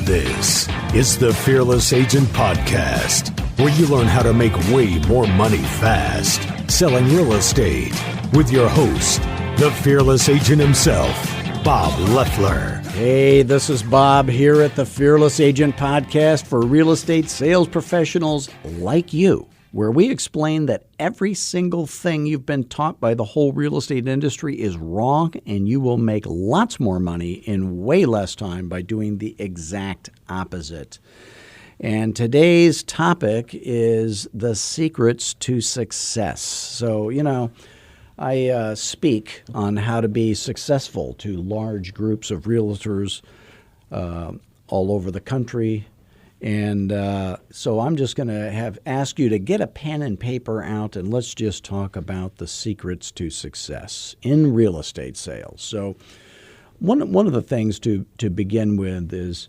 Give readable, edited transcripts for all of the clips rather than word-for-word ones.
This is the Fearless Agent Podcast, where you learn how to make way more money fast selling real estate with your host, the Fearless Agent himself, Bob Loeffler. Hey, this is Bob here at the Fearless Agent Podcast for real estate sales professionals like you, where we explain that every single thing you've been taught by the whole real estate industry is wrong, and you will make lots more money in way less time by doing the exact opposite. And today's topic is the secrets to success. So, I speak on how to be successful to large groups of realtors all over the country. And so I'm just going to ask you to get a pen and paper out, and let's just talk about the secrets to success in real estate sales. So one of the things to begin with is,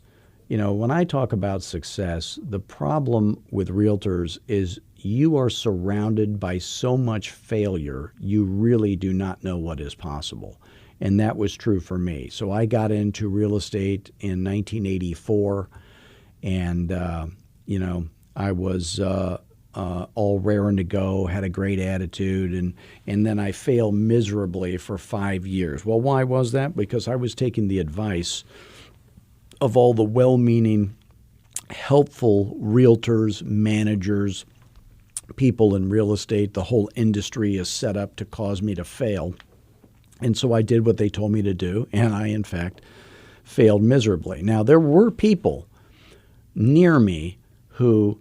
when I talk about success, the problem with realtors is you are surrounded by so much failure, you really do not know what is possible. And that was true for me. So I got into real estate in 1984, and, I was all raring to go, had a great attitude, and then I failed miserably for 5 years. Well, why was that? Because I was taking the advice of all the well-meaning, helpful realtors, managers, people in real estate. The whole industry is set up to cause me to fail. And so I did what they told me to do, and I, in fact, failed miserably. Now, there were people near me who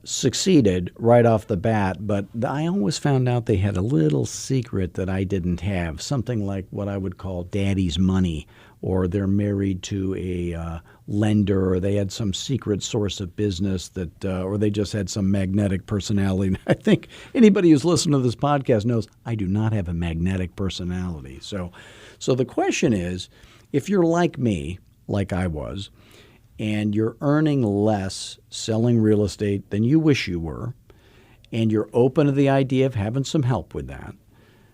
succeeded right off the bat, but I always found out they had a little secret that I didn't have, something like what I would call daddy's money, or they're married to a lender, or they had some secret source of business that, or they just had some magnetic personality. I think anybody who's listened to this podcast knows I do not have a magnetic personality. So the question is, if you're like me, like I was, and you're earning less selling real estate than you wish you were, and you're open to the idea of having some help with that,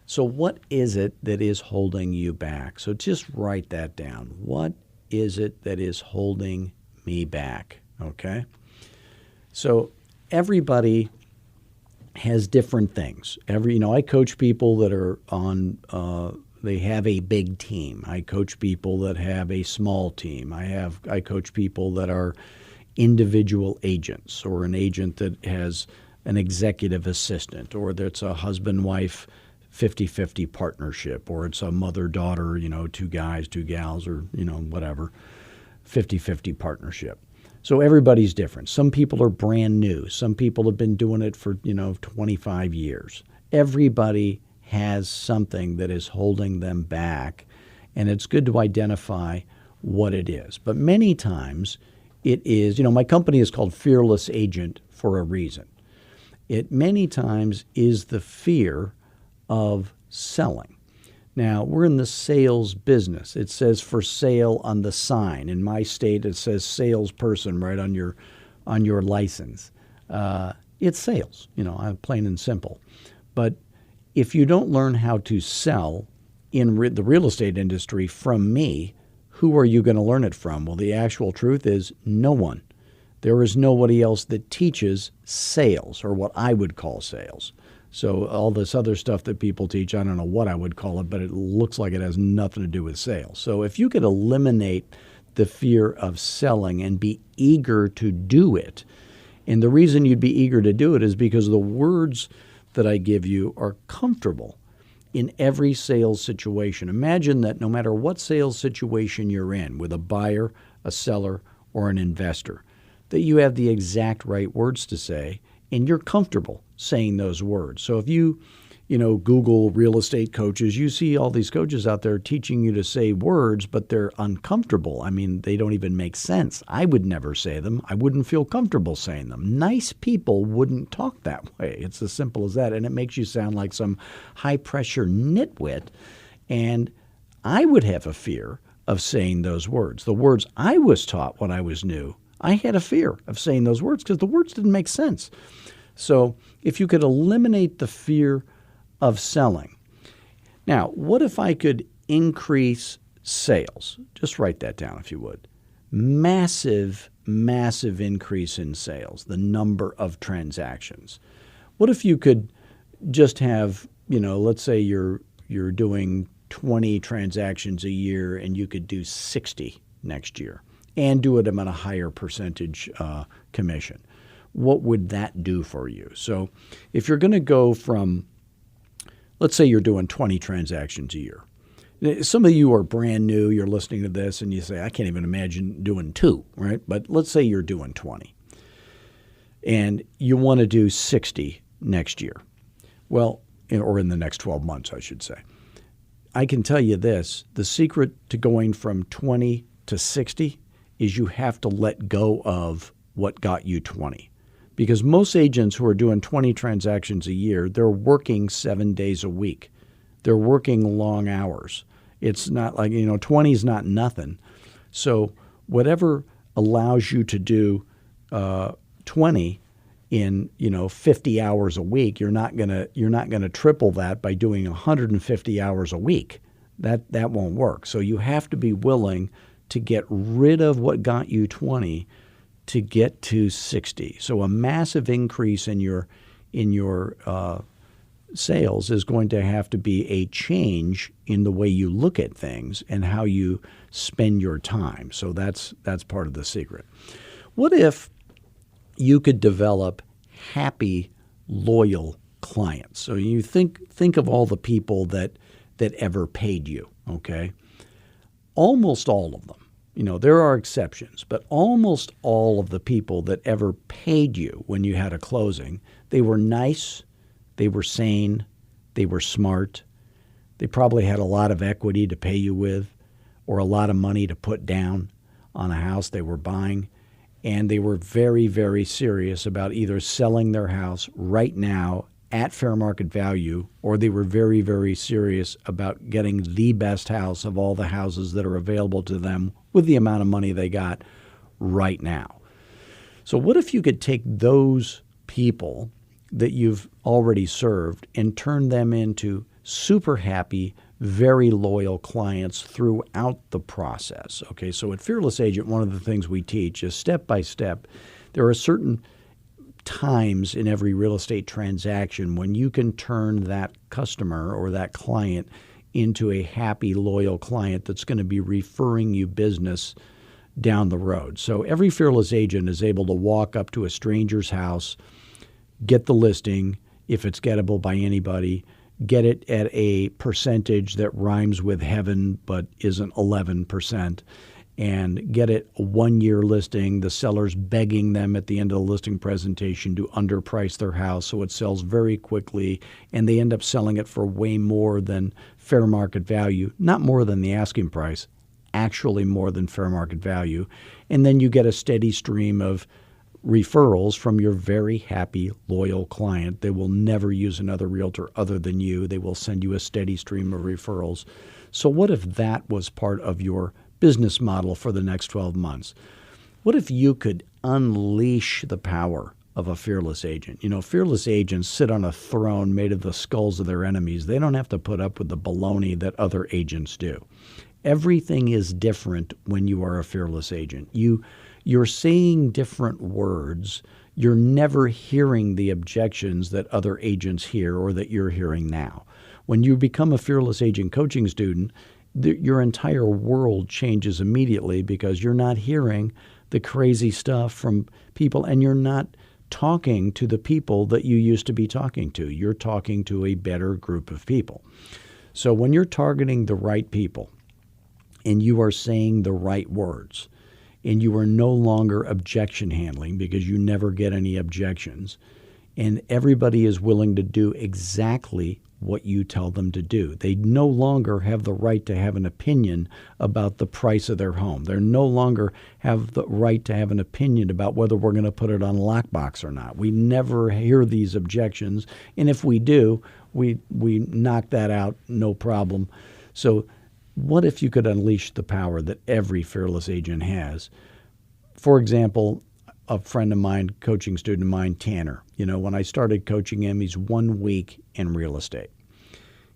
so what is it that is holding you back? So just write that down. What is it that is holding me back? Okay? So everybody has different things. I coach people that are on they have a big team. I coach people that have a small team. I coach people that are individual agents, or an agent that has an executive assistant, or that's a husband-wife 50-50 partnership, or it's a mother-daughter, two guys, two gals, or, whatever, 50-50 partnership. So everybody's different. Some people are brand new. Some people have been doing it for, 25 years. Everybody has something that is holding them back, and it's good to identify what it is. But many times it is, my company is called Fearless Agent for a reason. It many times is the fear of selling. Now, we're in the sales business. It says for sale on the sign. In my state, it says salesperson right on your license. It's sales, plain and simple. But if you don't learn how to sell in the real estate industry from me, who are you going to learn it from? Well, the actual truth is no one. There is nobody else that teaches sales, or what I would call sales. So all this other stuff that people teach, I don't know what I would call it, but it looks like it has nothing to do with sales. So if you could eliminate the fear of selling and be eager to do it, and the reason you'd be eager to do it is because the words that I give you are comfortable in every sales situation. Imagine that no matter what sales situation you're in, with a buyer, a seller, or an investor, that you have the exact right words to say, and you're comfortable saying those words. So if you Google real estate coaches, you see all these coaches out there teaching you to say words, but they're uncomfortable. I mean, they don't even make sense. I would never say them. I wouldn't feel comfortable saying them. Nice people wouldn't talk that way. It's as simple as that. And it makes you sound like some high-pressure nitwit. And I would have a fear of saying those words. The words I was taught when I was new, I had a fear of saying those words because the words didn't make sense. So if you could eliminate the fear of selling. Now, what if I could increase sales? Just write that down if you would. massive, massive increase in sales, the number of transactions. What if you could just have, let's say you're doing 20 transactions a year and you could do 60 next year and do it at a higher percentage commission. What would that do for you? So if you're going to go from, let's say you're doing 20 transactions a year. Some of you are brand new, you're listening to this and you say, I can't even imagine doing 2, right? But let's say you're doing 20 and you want to do 60 next year. Well, or in the next 12 months, I should say. I can tell you this, the secret to going from 20 to 60 is you have to let go of what got you 20. Because most agents who are doing 20 transactions a year, they're working 7 days a week. They're working long hours. It's not like, 20 is not nothing. So whatever allows you to do 20 in 50 hours a week, you're not gonna triple that by doing 150 hours a week. That won't work. So you have to be willing to get rid of what got you 20 to get to 60. So a massive increase in your sales is going to have to be a change in the way you look at things and how you spend your time. So that's part of the secret. What if you could develop happy, loyal clients? So you think of all the people that ever paid you, okay? Almost all of them. There are exceptions, but almost all of the people that ever paid you when you had a closing, they were nice, they were sane, they were smart, they probably had a lot of equity to pay you with or a lot of money to put down on a house they were buying, and they were very, very serious about either selling their house right now at fair market value, or they were very, very serious about getting the best house of all the houses that are available to them with the amount of money they got right now. So what if you could take those people that you've already served and turn them into super happy, very loyal clients throughout the process? Okay, so at Fearless Agent, one of the things we teach is step by step, there are certain times in every real estate transaction when you can turn that customer or that client into a happy, loyal client that's going to be referring you business down the road. So every Fearless Agent is able to walk up to a stranger's house, get the listing, if it's gettable by anybody, get it at a percentage that rhymes with heaven but isn't 11%, and get it a 1-year listing. The seller's begging them at the end of the listing presentation to underprice their house so it sells very quickly, and they end up selling it for way more than fair market value, not more than the asking price, actually more than fair market value. And then you get a steady stream of referrals from your very happy, loyal client. They will never use another realtor other than you. They will send you a steady stream of referrals. So what if that was part of your business model for the next 12 months? What if you could unleash the power of a fearless agent? Fearless agents sit on a throne made of the skulls of their enemies. They don't have to put up with the baloney that other agents do. Everything is different when you are a fearless agent. You're saying different words. You're never hearing the objections that other agents hear or that you're hearing now. When you become a fearless agent coaching student, your entire world changes immediately because you're not hearing the crazy stuff from people, and you're not talking to the people that you used to be talking to. You're talking to a better group of people. So when you're targeting the right people and you are saying the right words and you are no longer objection handling because you never get any objections, and everybody is willing to do exactly what you tell them to do. They no longer have the right to have an opinion about the price of their home. They no longer have the right to have an opinion about whether we're going to put it on lockbox or not. We never hear these objections, and if we do, we knock that out, no problem. So what if you could unleash the power that every fearless agent has? For example, a friend of mine, coaching student of mine, Tanner, when I started coaching him, he's 1 week in real estate.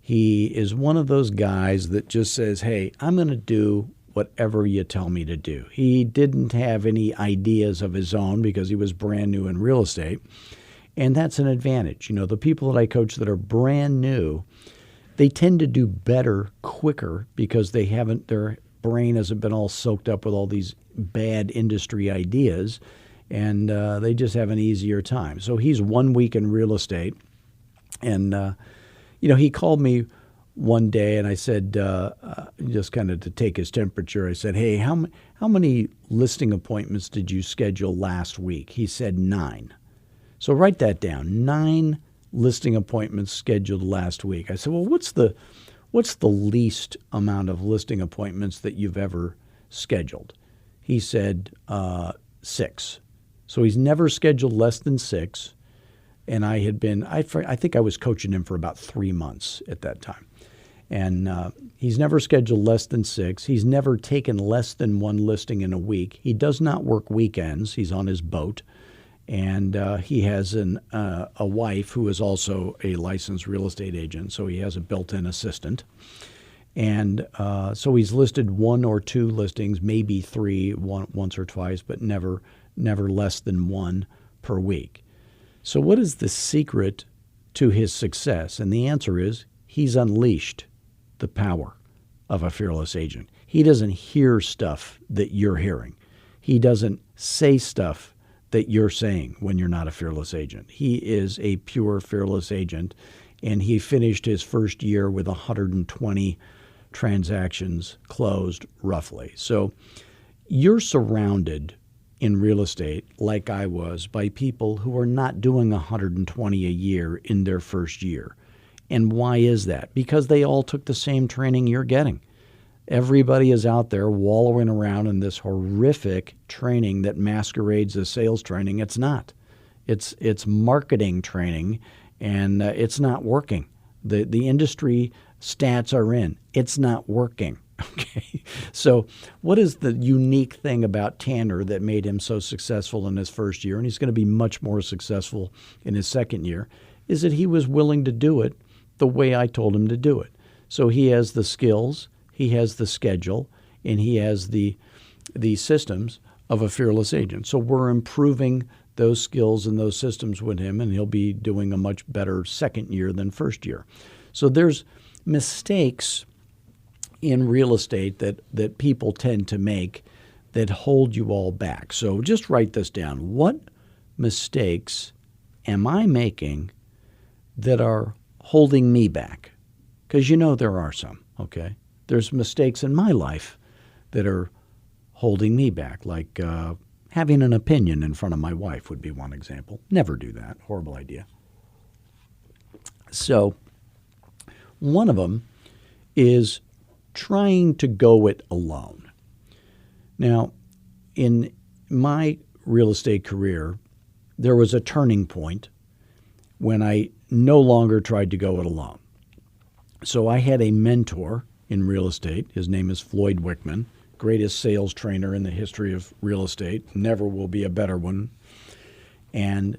He is one of those guys that just says, hey, I'm going to do whatever you tell me to do. He didn't have any ideas of his own because he was brand new in real estate. And that's an advantage. The people that I coach that are brand new, they tend to do better quicker because their brain hasn't been all soaked up with all these bad industry ideas, and they just have an easier time. So he's 1 week in real estate, and he called me one day, and I said, just kind of to take his temperature, I said, "Hey, how many listing appointments did you schedule last week?" He said 9. So write that down. 9 listing appointments scheduled last week. I said, "Well, what's the least amount of listing appointments that you've ever scheduled?" He said 6. So he's never scheduled less than 6. And I think I was coaching him for about 3 months at that time. And he's never scheduled less than 6. He's never taken less than 1 listing in a week. He does not work weekends. He's on his boat. And he has a wife who is also a licensed real estate agent, so he has a built-in assistant. And so he's listed 1 or 2 listings, maybe 3 once or twice, but never less than 1 per week. So what is the secret to his success? And the answer is he's unleashed the power of a fearless agent. He doesn't hear stuff that you're hearing. He doesn't say stuff that you're saying when you're not a fearless agent. He is a pure fearless agent, and he finished his first year with 120 transactions closed roughly. So you're surrounded in real estate, like I was, by people who are not doing 120 a year in their first year. And why is that? Because they all took the same training you're getting. Everybody is out there wallowing around in this horrific training that masquerades as sales training. It's not. It's marketing training, and it's not working. The industry stats are in. It's not working. Okay. So what is the unique thing about Tanner that made him so successful in his first year, and he's going to be much more successful in his second year, is that he was willing to do it the way I told him to do it. So he has the skills, he has the schedule, and he has the systems of a fearless agent. So we're improving those skills and those systems with him, and he'll be doing a much better second year than first year. So there's mistakes in real estate that people tend to make that hold you all back. So just write this down. What mistakes am I making that are holding me back? Because there are some, okay? There's mistakes in my life that are holding me back, like having an opinion in front of my wife would be one example. Never do that. Horrible idea. So one of them is trying to go it alone. Now, in my real estate career, there was a turning point when I no longer tried to go it alone. So I had a mentor in real estate. His name is Floyd Wickman, greatest sales trainer in the history of real estate. Never will be a better one. And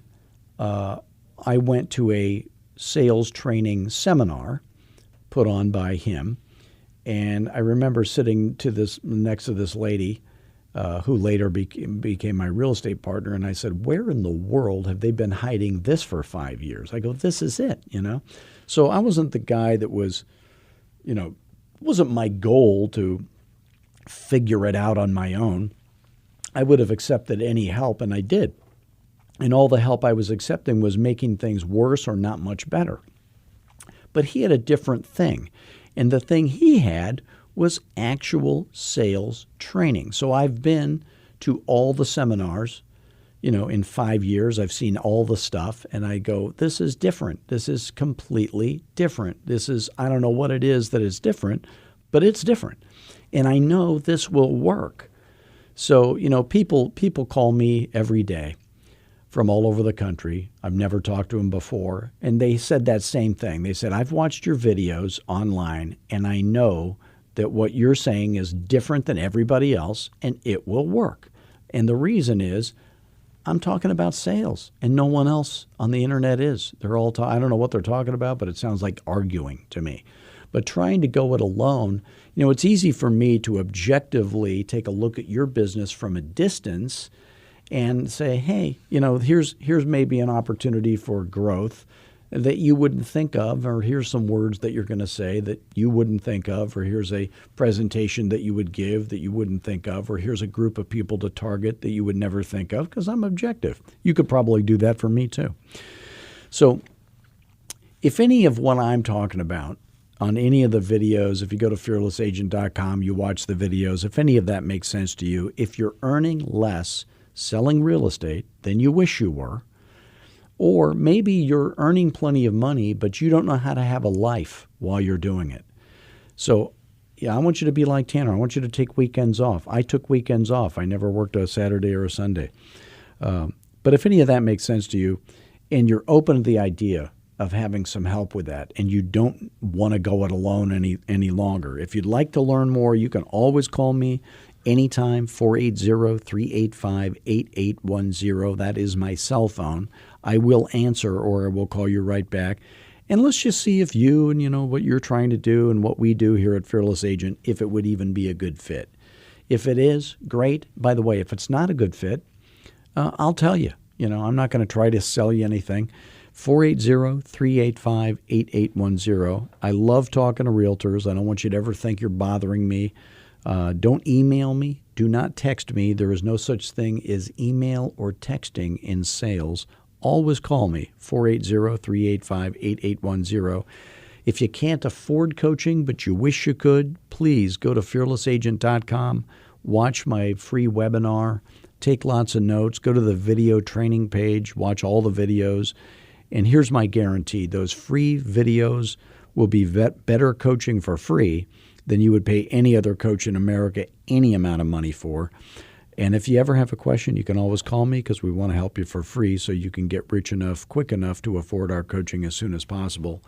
I went to a sales training seminar put on by him. And I remember sitting next to this lady who later became my real estate partner. And I said, "Where in the world have they been hiding this for 5 years?" I go, "This is it, So I wasn't the guy that was, wasn't my goal to figure it out on my own. I would have accepted any help, and I did. And all the help I was accepting was making things worse or not much better. But he had a different thing. And the thing he had was actual sales training. So I've been to all the seminars, in 5 years. I've seen all the stuff, and I go, this is different. This is completely different. I don't know what it is that is different, but it's different. And I know this will work. So, people call me every day from all over the country. I've never talked to them before. And they said that same thing. They said, "I've watched your videos online, and I know that what you're saying is different than everybody else, and it will work. And the reason is I'm talking about sales, and no one else on the internet is. They're all I don't know what they're talking about, but it sounds like arguing to me. But trying to go it alone, it's easy for me to objectively take a look at your business from a distance and say, hey, here's maybe an opportunity for growth that you wouldn't think of, or here's some words that you're going to say that you wouldn't think of, or here's a presentation that you would give that you wouldn't think of, or here's a group of people to target that you would never think of, because I'm objective. You could probably do that for me too. So if any of what I'm talking about on any of the videos, if you go to fearlessagent.com, you watch the videos, if any of that makes sense to you, if you're earning less selling real estate than you wish you were, or maybe you're earning plenty of money, but you don't know how to have a life while you're doing it. So, I want you to be like Tanner. I want you to take weekends off. I took weekends off. I never worked a Saturday or a Sunday. But if any of that makes sense to you, and you're open to the idea of having some help with that, and you don't want to go it alone any longer, if you'd like to learn more, you can always call me anytime, 480-385-8810. That is my cell phone. I will answer, or I will call you right back. And let's just see if you and what you're trying to do and what we do here at Fearless Agent, if it would even be a good fit. If it is, great. By the way, if it's not a good fit, I'll tell you. I'm not going to try to sell you anything. 480-385-8810. I love talking to realtors. I don't want you to ever think you're bothering me. Don't email me. Do not text me. There is no such thing as email or texting in sales. Always call me, 480-385-8810. If you can't afford coaching, but you wish you could, please go to fearlessagent.com, watch my free webinar, take lots of notes, go to the video training page, watch all the videos. And here's my guarantee. Those free videos will be better coaching for free than you would pay any other coach in America any amount of money for. And if you ever have a question, you can always call me, because we want to help you for free so you can get rich enough, quick enough to afford our coaching as soon as possible.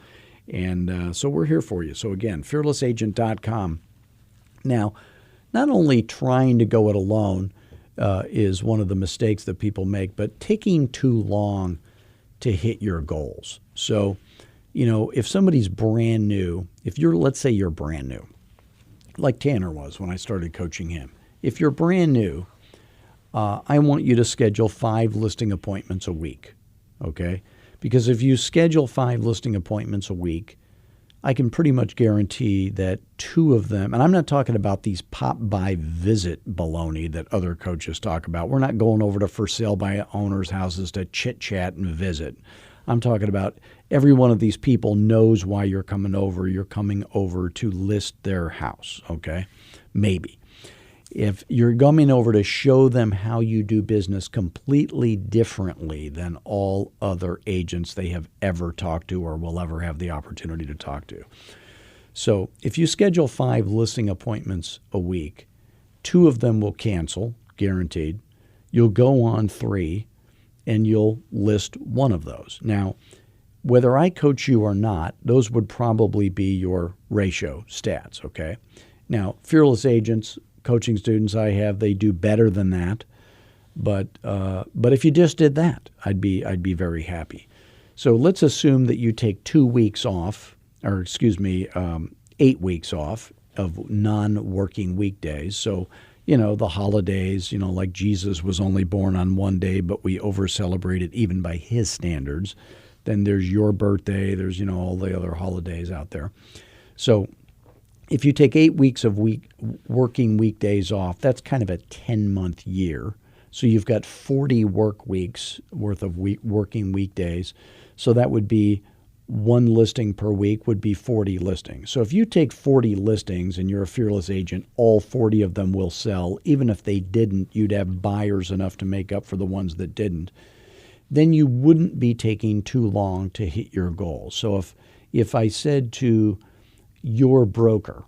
And so we're here for you. So again, fearlessagent.com. Now, not only trying to go it alone is one of the mistakes that people make, but taking too long to hit your goals. So, if somebody's brand new, let's say you're brand new, like Tanner was when I started coaching him. If you're brand new, I want you to schedule 5 listing appointments a week, okay? Because if you schedule 5 listing appointments a week, I can pretty much guarantee that 2 of them, and I'm not talking about these pop-by visit baloney that other coaches talk about. We're not going over to for sale by owners' houses to chit-chat and visit. I'm talking about every one of these people knows why you're coming over. You're coming over to list their house, okay? Maybe. If you're coming over to show them how you do business completely differently than all other agents they have ever talked to or will ever have the opportunity to talk to. So if you schedule 5 listing appointments a week, 2 of them will cancel, guaranteed. You'll go on 3, and you'll list 1 of those. Now, whether I coach you or not, those would probably be your ratio stats, okay? Now, Fearless Agents, coaching students I have, they do better than that. But if you just did that, I'd be very happy. So let's assume that you take 2 weeks off, 8 weeks off of non-working weekdays. So, the holidays, like Jesus was only born on one day, but we over-celebrate it even by his standards. Then there's your birthday. There's, all the other holidays out there. So if you take 8 weeks of working weekdays off, that's kind of a 10-month year. So you've got 40 work weeks worth of working weekdays. So that would be 1 listing per week would be 40 listings. So if you take 40 listings and you're a Fearless Agent, all 40 of them will sell. Even if they didn't, you'd have buyers enough to make up for the ones that didn't. Then you wouldn't be taking too long to hit your goal. So if I said to your broker,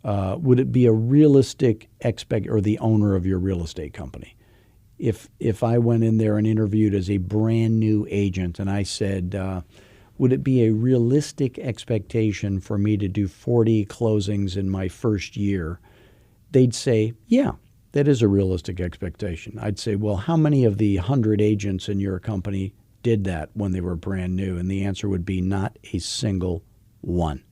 would it be a realistic or the owner of your real estate company? If I went in there and interviewed as a brand new agent and I said, would it be a realistic expectation for me to do 40 closings in my first year? They'd say, yeah, that is a realistic expectation. I'd say, well, how many of the 100 agents in your company did that when they were brand new? And the answer would be not a single one.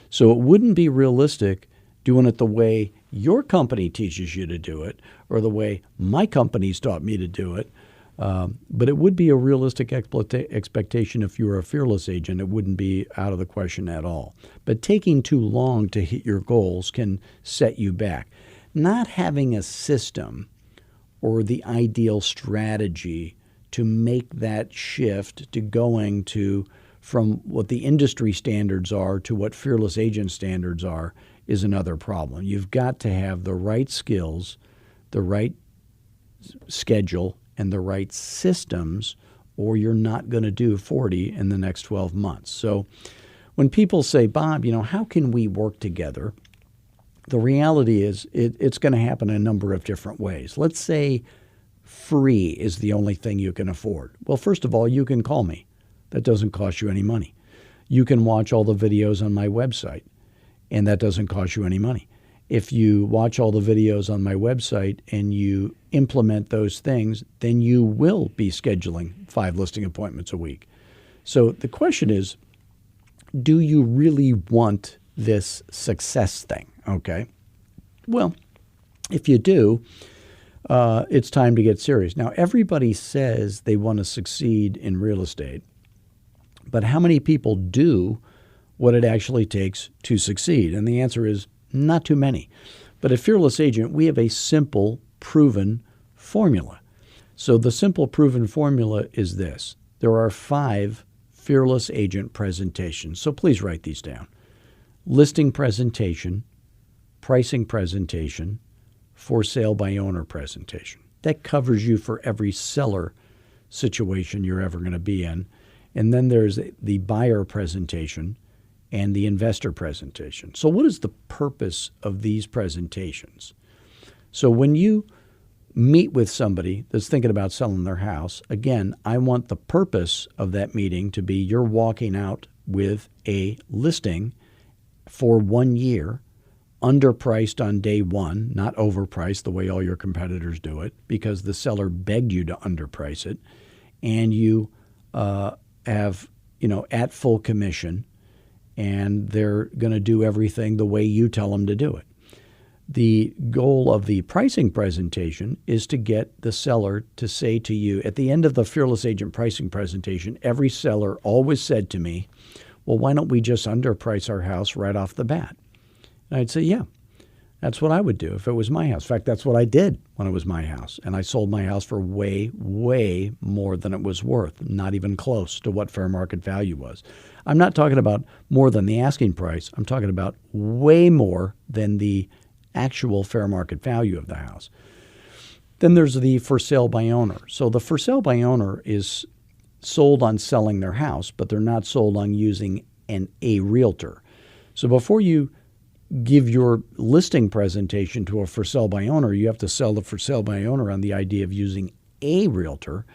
So it wouldn't be realistic doing it the way your company teaches you to do it or the way my company's taught me to do it. But it would be a realistic expectation if you were a fearless agent. It wouldn't be out of the question at all. But taking too long to hit your goals can set you back. Not having a system or the ideal strategy to make that shift to going to from what the industry standards are to what fearless agent standards are is another problem. You've got to have the right skills, the right schedule, and the right systems, or you're not going to do 40 in the next 12 months. So when people say, Bob, how can we work together? The reality is it's going to happen in a number of different ways. Let's say free is the only thing you can afford. Well, first of all, you can call me. That doesn't cost you any money. You can watch all the videos on my website, and that doesn't cost you any money. If you watch all the videos on my website and you implement those things, then you will be scheduling 5 listing appointments a week. So the question is, do you really want this success thing? Okay. Well, if you do, it's time to get serious. Now, everybody says they want to succeed in real estate, but how many people do what it actually takes to succeed? And the answer is not too many. But at Fearless Agent, we have a simple, proven formula. So the simple, proven formula is this. There are 5 Fearless Agent presentations. So please write these down. Listing presentation, pricing presentation, for sale by owner presentation. That covers you for every seller situation you're ever going to be in. And then there's the buyer presentation and the investor presentation. So what is the purpose of these presentations? So when you meet with somebody that's thinking about selling their house, again, I want the purpose of that meeting to be you're walking out with a listing for 1 year, underpriced on day 1, not overpriced the way all your competitors do it, because the seller begged you to underprice it, and you have, at full commission, and they're going to do everything the way you tell them to do it. The goal of the pricing presentation is to get the seller to say to you, at the end of the Fearless Agent pricing presentation, every seller always said to me, well, why don't we just underprice our house right off the bat? And I'd say, yeah, that's what I would do if it was my house. In fact, that's what I did when it was my house. And I sold my house for way, way more than it was worth, not even close to what fair market value was. I'm not talking about more than the asking price. I'm talking about way more than the actual fair market value of the house. Then there's the for sale by owner. So the for sale by owner is sold on selling their house, but they're not sold on using a realtor. So before you give your listing presentation to a for sale by owner, you have to sell the for sale by owner on the idea of using a realtor.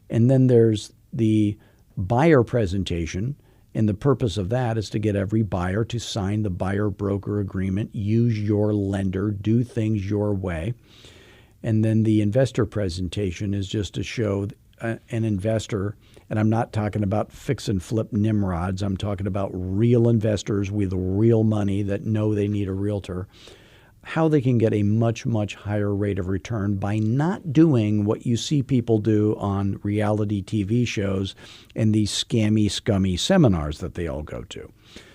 And then there's the buyer presentation. And the purpose of that is to get every buyer to sign the buyer broker agreement, use your lender, do things your way. And then the investor presentation is just to show an investor, and I'm not talking about fix and flip Nimrods. I'm talking about real investors with real money that know they need a realtor, how they can get a much, much higher rate of return by not doing what you see people do on reality TV shows and these scammy, scummy seminars that they all go to.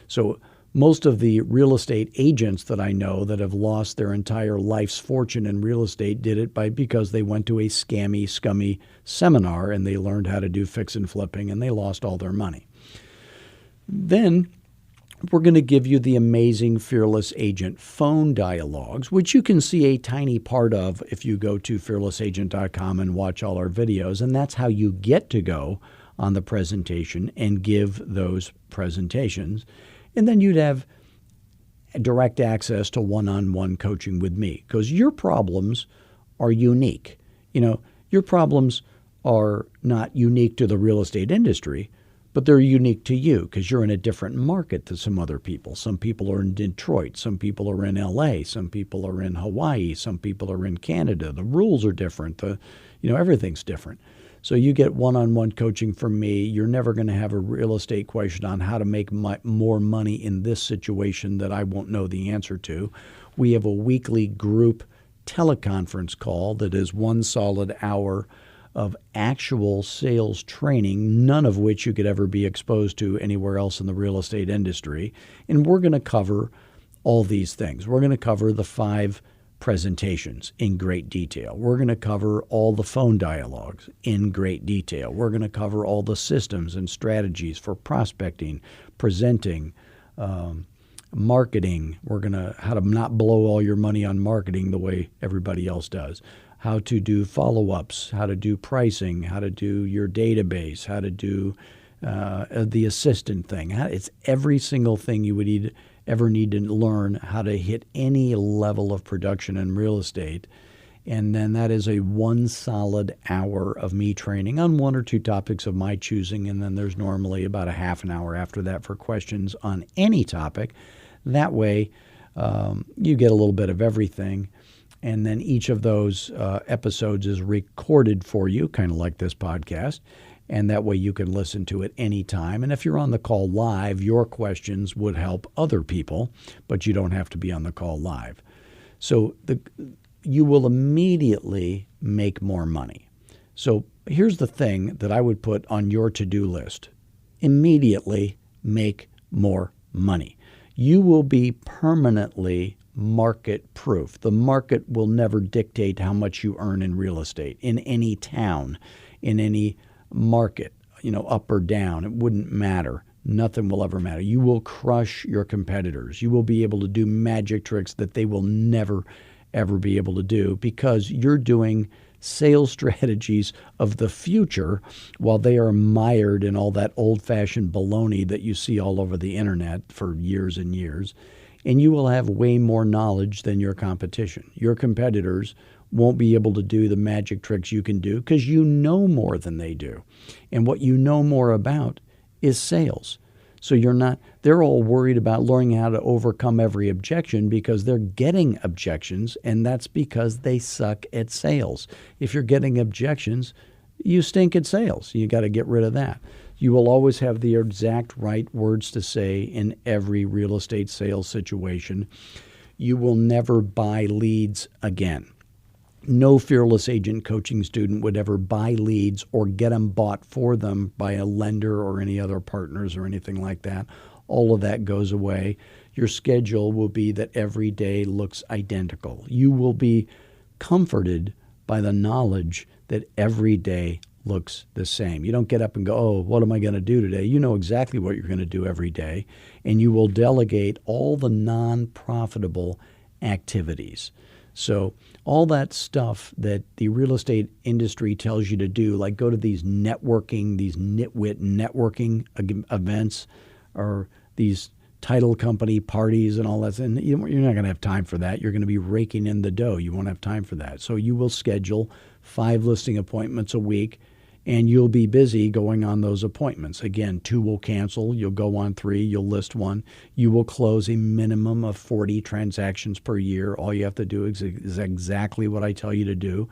So most of the real estate agents that I know that have lost their entire life's fortune in real estate did it because they went to a scammy, scummy seminar and they learned how to do fix and flipping and they lost all their money. Then we're going to give you the amazing Fearless Agent phone dialogues, which you can see a tiny part of if you go to fearlessagent.com and watch all our videos. And that's how you get to go on the presentation and give those presentations. And then you'd have direct access to one-on-one coaching with me because your problems are unique. Your problems are not unique to the real estate industry, but they're unique to you because you're in a different market than some other people. Some people are in Detroit. Some people are in LA. Some people are in Hawaii. Some people are in Canada. The rules are different. Everything's different. So you get one-on-one coaching from me. You're never going to have a real estate question on how to make more money in this situation that I won't know the answer to. We have a weekly group teleconference call that is 1 solid hour of actual sales training, none of which you could ever be exposed to anywhere else in the real estate industry. And we're going to cover all these things. We're going to cover the 5 presentations in great detail. We're going to cover all the phone dialogues in great detail. We're going to cover all the systems and strategies for prospecting, presenting, marketing. We're going to how to not blow all your money on marketing the way everybody else does. How to do follow-ups, how to do pricing, how to do your database, how to do the assistant thing. It's every single thing you would ever need to learn how to hit any level of production in real estate. And then that is a 1 solid hour of me training on 1 or 2 topics of my choosing. And then there's normally about a half an hour after that for questions on any topic. That way, you get a little bit of everything. And then each of those episodes is recorded for you, kind of like this podcast. And that way you can listen to it anytime. And if you're on the call live, your questions would help other people, but you don't have to be on the call live. So you will immediately make more money. So here's the thing that I would put on your to-do list. Immediately make more money. You will be permanently market proof. The market will never dictate how much you earn in real estate in any town, in any market, up or down. It wouldn't matter. Nothing will ever matter. You will crush your competitors. You will be able to do magic tricks that they will never, ever be able to do because you're doing sales strategies of the future while they are mired in all that old-fashioned baloney that you see all over the internet for years and years. And you will have way more knowledge than your competition. Your competitors won't be able to do the magic tricks you can do because you know more than they do. And what you know more about is sales. So they're all worried about learning how to overcome every objection because they're getting objections, and that's because they suck at sales. If you're getting objections, you stink at sales. You got to get rid of that. You will always have the exact right words to say in every real estate sales situation. You will never buy leads again. No fearless agent coaching student would ever buy leads or get them bought for them by a lender or any other partners or anything like that. All of that goes away. Your schedule will be that every day looks identical. You will be comforted by the knowledge that every day looks the same. You don't get up and go, oh, what am I going to do today? You know exactly what you're going to do every day, and you will delegate all the non-profitable activities. So all that stuff that the real estate industry tells you to do, like go to these nitwit networking events or these title company parties and all that, and you're not going to have time for that. You're going to be raking in the dough. You won't have time for that. So you will schedule 5 listing appointments a week, and you'll be busy going on those appointments. Again, 2 will cancel. You'll go on 3. You'll list 1. You will close a minimum of 40 transactions per year. All you have to do is exactly what I tell you to do.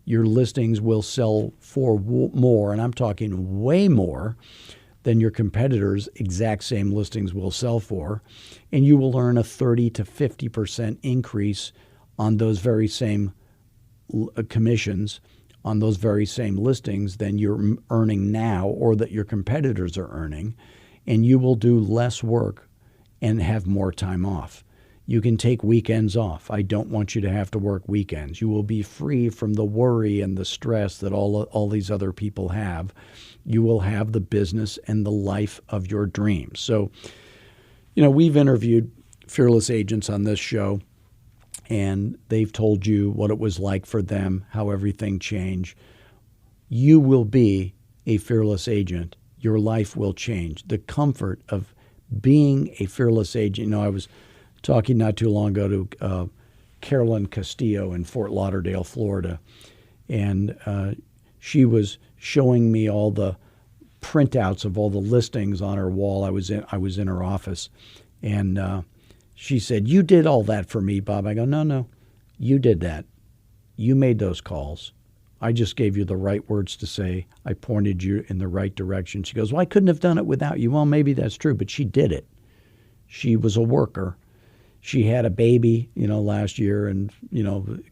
Your listings will sell for more, and I'm talking way more than your competitors' exact same listings will sell for. And you will earn a 30 to 50% increase on those very same commissions on those very same listings than you're earning now or that your competitors are earning, and you will do less work and have more time off. You can take weekends off. I don't want you to have to work weekends. You will be free from the worry and the stress that all these other people have. You will have the business and the life of your dreams. So, we've interviewed fearless agents on this show, and they've told you what it was like for them, how everything changed. You will be a fearless agent. Your life will change. The comfort of being a fearless agent. I was talking not too long ago to Carolyn Castillo in Fort Lauderdale, Florida, and she was showing me all the printouts of all the listings on her wall. I was in her office, and she said, "You did all that for me, Bob." I go, No, you did that. You made those calls. I just gave you the right words to say. I pointed you in the right direction. She goes, well, I couldn't have done it without you. Well, maybe that's true, but she did it. She was a worker. She had a baby, last year and,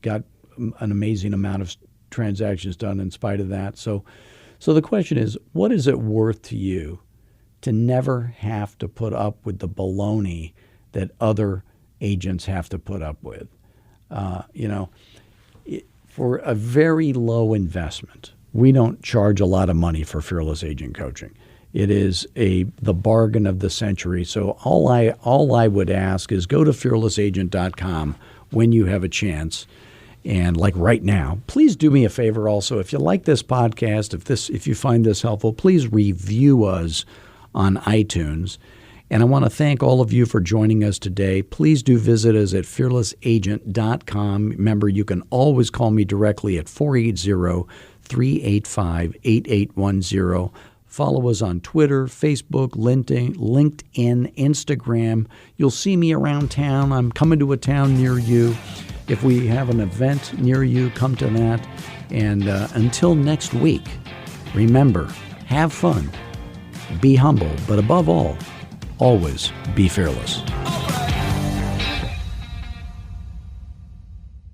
got an amazing amount of transactions done in spite of that. So the question is, what is it worth to you to never have to put up with the baloney that other agents have to put up with? For a very low investment, we don't charge a lot of money for Fearless Agent Coaching. It is the bargain of the century. So all I would ask is go to fearlessagent.com when you have a chance. And like right now, please do me a favor also. If you like this podcast, if you find this helpful, please review us on iTunes. And I want to thank all of you for joining us today. Please do visit us at fearlessagent.com. Remember, you can always call me directly at 480-385-8810. Follow us on Twitter, Facebook, LinkedIn, Instagram. You'll see me around town. I'm coming to a town near you. If we have an event near you, come to that. And until next week, remember, have fun, be humble, but above all, always be fearless.